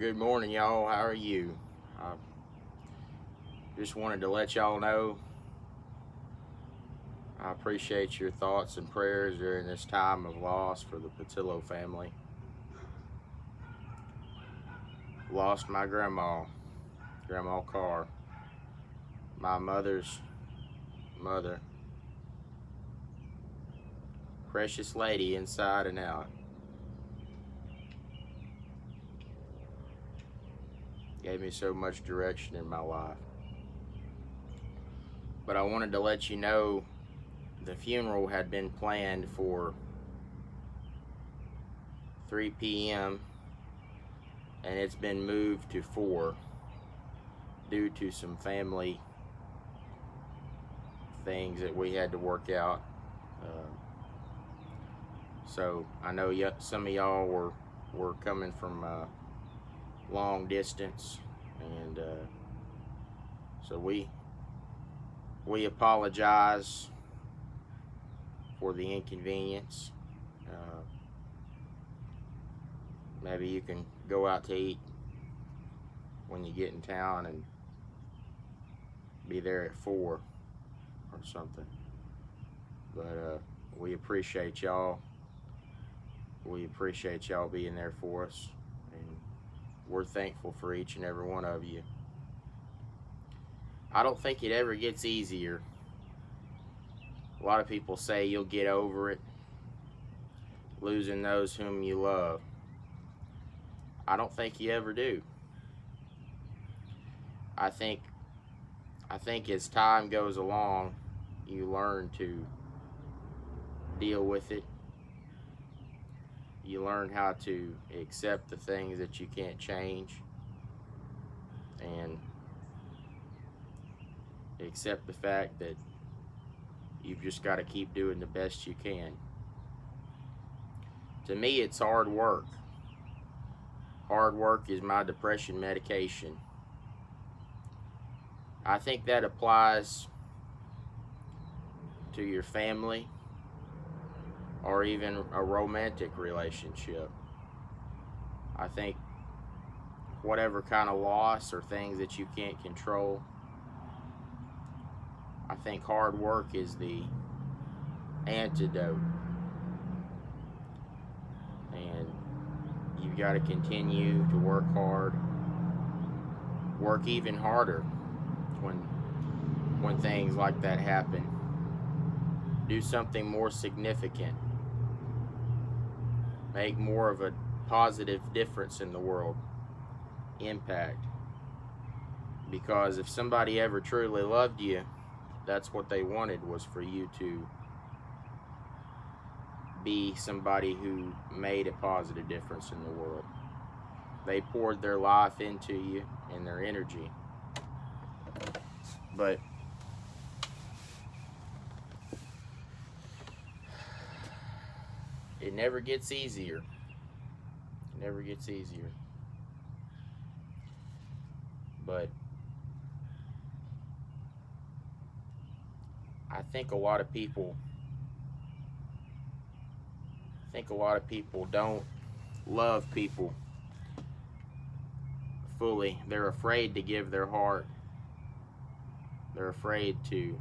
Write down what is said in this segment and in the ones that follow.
Good morning, y'all. How are you? I just wanted to let y'all know I appreciate your thoughts and prayers during this time of loss for the Patillo family. Lost my grandma, Grandma Carr, my mother's mother. Precious lady inside and out. Gave me so much direction in my life. But I wanted to let you know the funeral had been planned for 3 p.m. and it's been moved to 4 due to some family things that we had to work out. So I know some of y'all were coming from long distance, and so we apologize for the inconvenience. Maybe you can go out to eat when you get in town and be there at 4 or something. But we appreciate y'all. We appreciate y'all being there for us, and we're thankful for each and every one of you. I don't think it ever gets easier. A lot of people say you'll get over it, losing those whom you love. I don't think you ever do. I think as time goes along, you learn to deal with it. You learn how to accept the things that you can't change, and accept the fact that you've just got to keep doing the best you can. To me, it's hard work. Hard work is my depression medication. I think that applies to your family or even a romantic relationship. I think whatever kind of loss or things that you can't control, I think hard work is the antidote. And you've got to continue to work hard, work even harder when things like that happen. Do something more significant. Make more of a positive difference in the world. Impact. Because if somebody ever truly loved you, that's what they wanted, was for you to be somebody who made a positive difference in the world. They poured their life into you and their energy. But it never gets easier. It never gets easier. But I think a lot of people don't love people fully. They're afraid to give their heart. They're afraid to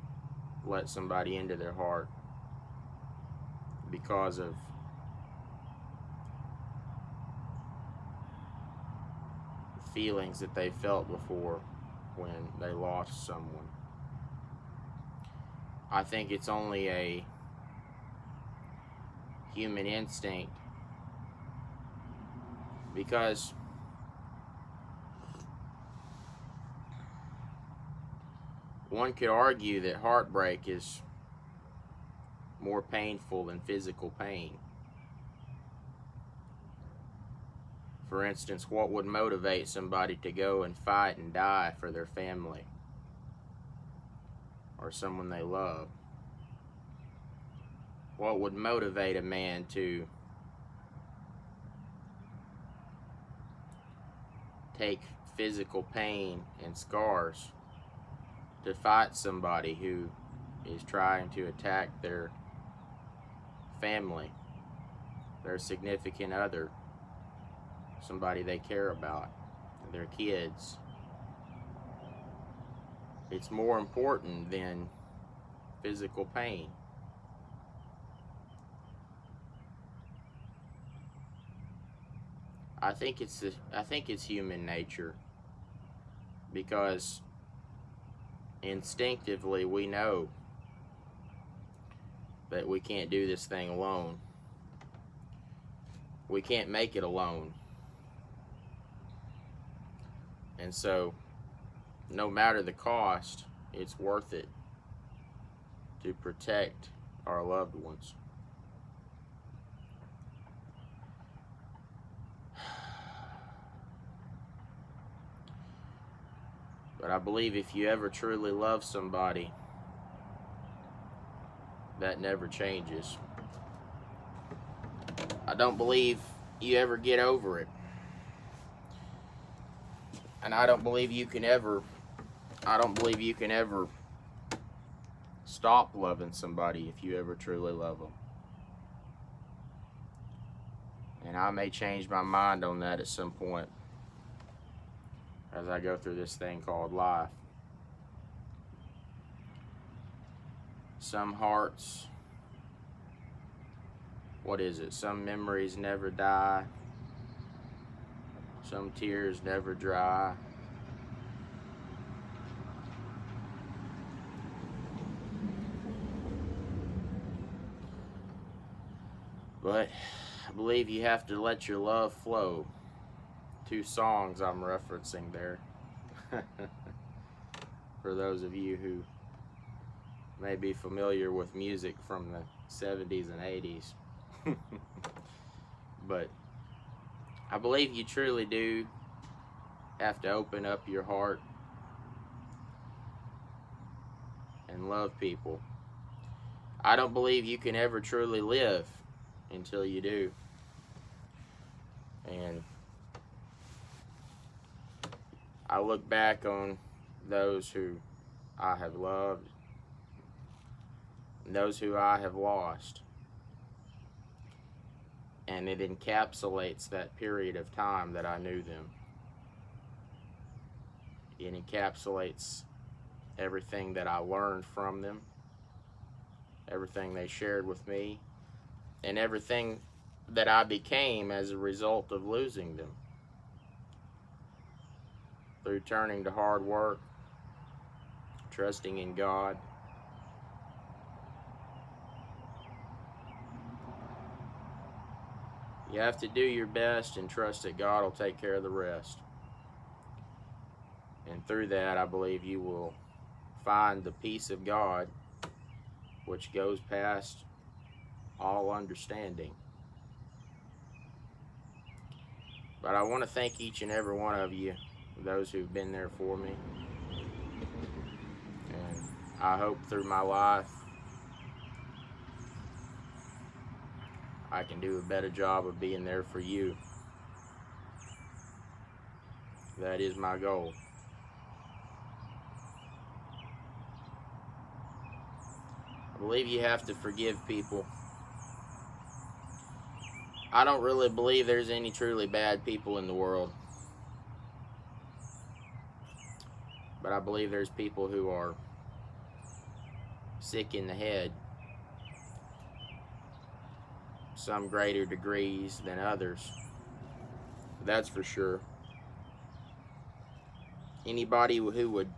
let somebody into their heart because of feelings that they felt before when they lost someone. I think it's only a human instinct, because one could argue that heartbreak is more painful than physical pain. For instance, what would motivate somebody to go and fight and die for their family or someone they love? What would motivate a man to take physical pain and scars to fight somebody who is trying to attack their family, their significant other, somebody they care about? their kids. It's more important than physical pain. I think it's human nature, because instinctively we know that we can't do this thing alone. We can't make it alone. And so, no matter the cost, it's worth it to protect our loved ones. But I believe if you ever truly love somebody, that never changes. I don't believe you ever get over it. And I don't believe you can ever stop loving somebody if you ever truly love them. And I may change my mind on that at some point as I go through this thing called life. Some hearts, some memories never die. Some tears never dry. But I believe you have to let your love flow. 2 songs I'm referencing there. For those of you who may be familiar with music from the 70s and 80s. But I believe you truly do have to open up your heart and love people. I don't believe you can ever truly live until you do. And I look back on those who I have loved and those who I have lost, and it encapsulates that period of time that I knew them. It encapsulates everything that I learned from them, everything they shared with me, and everything that I became as a result of losing them. Through turning to hard work, trusting in God, you have to do your best and trust that God will take care of the rest. And through that, I believe you will find the peace of God, which goes past all understanding. But I want to thank each and every one of you, those who've been there for me. And I hope through my life I can do a better job of being there for you. That is my goal. I believe you have to forgive people. I don't really believe there's any truly bad people in the world. But I believe there's people who are sick in the head, some greater degrees than others. That's for sure. Anybody who would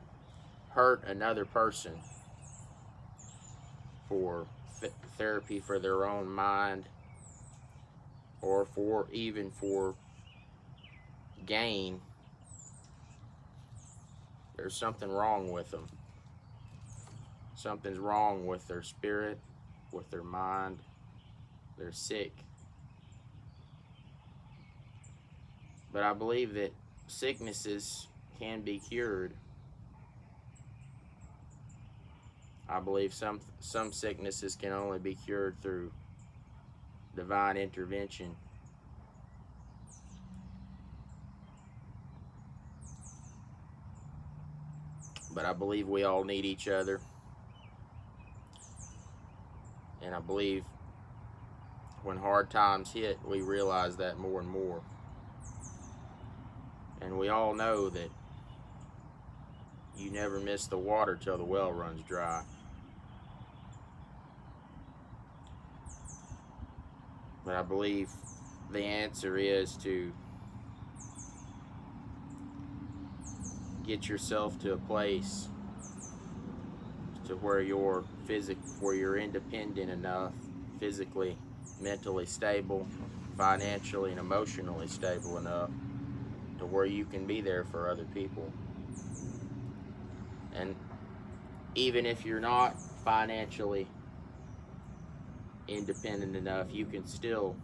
hurt another person for therapy for their own mind, or even for gain, there's something wrong with them. Something's wrong with their spirit, with their mind. They're sick. But I believe that sicknesses can be cured. I believe some sicknesses can only be cured through divine intervention. But I believe we all need each other. And I believe when hard times hit, we realize that more and more. And we all know that you never miss the water till the well runs dry. But I believe the answer is to get yourself to a place to where you're independent enough, physically, mentally stable, financially and emotionally stable enough to where you can be there for other people. And even if you're not financially independent enough, you can still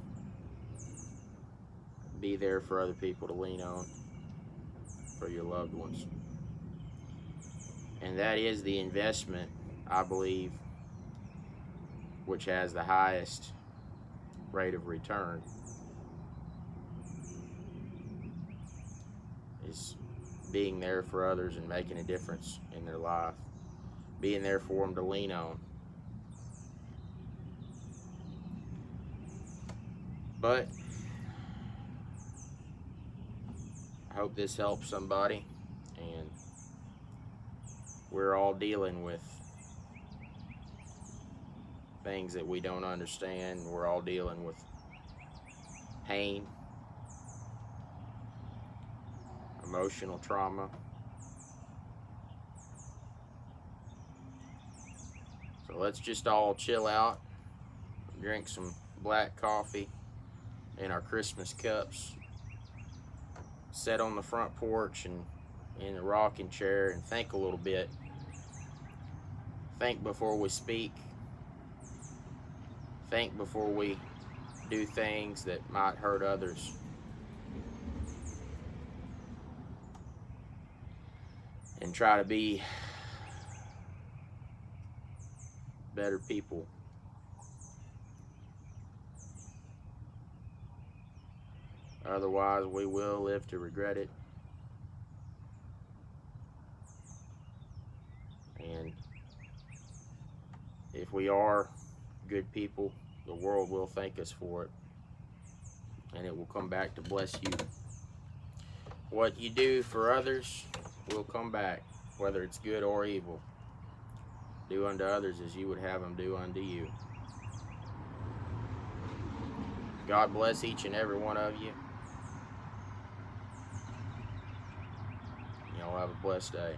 be there for other people to lean on, for your loved ones. And that is the investment, I believe, which has the highest rate of return, is being there for others and making a difference in their life, being there for them to lean on. But I hope this helps somebody, and we're all dealing with things that we don't understand. We're all dealing with pain, emotional trauma. So let's just all chill out, drink some black coffee in our Christmas cups, sit on the front porch and in the rocking chair and think a little bit. Think before we speak. Think before we do things that might hurt others. And try to be better people. Otherwise, we will live to regret it. And if we are good people, the world will thank us for it. And it will come back to bless you. What you do for others will come back, whether it's good or evil. Do unto others as you would have them do unto you. God bless each and every one of you. Y'all have a blessed day.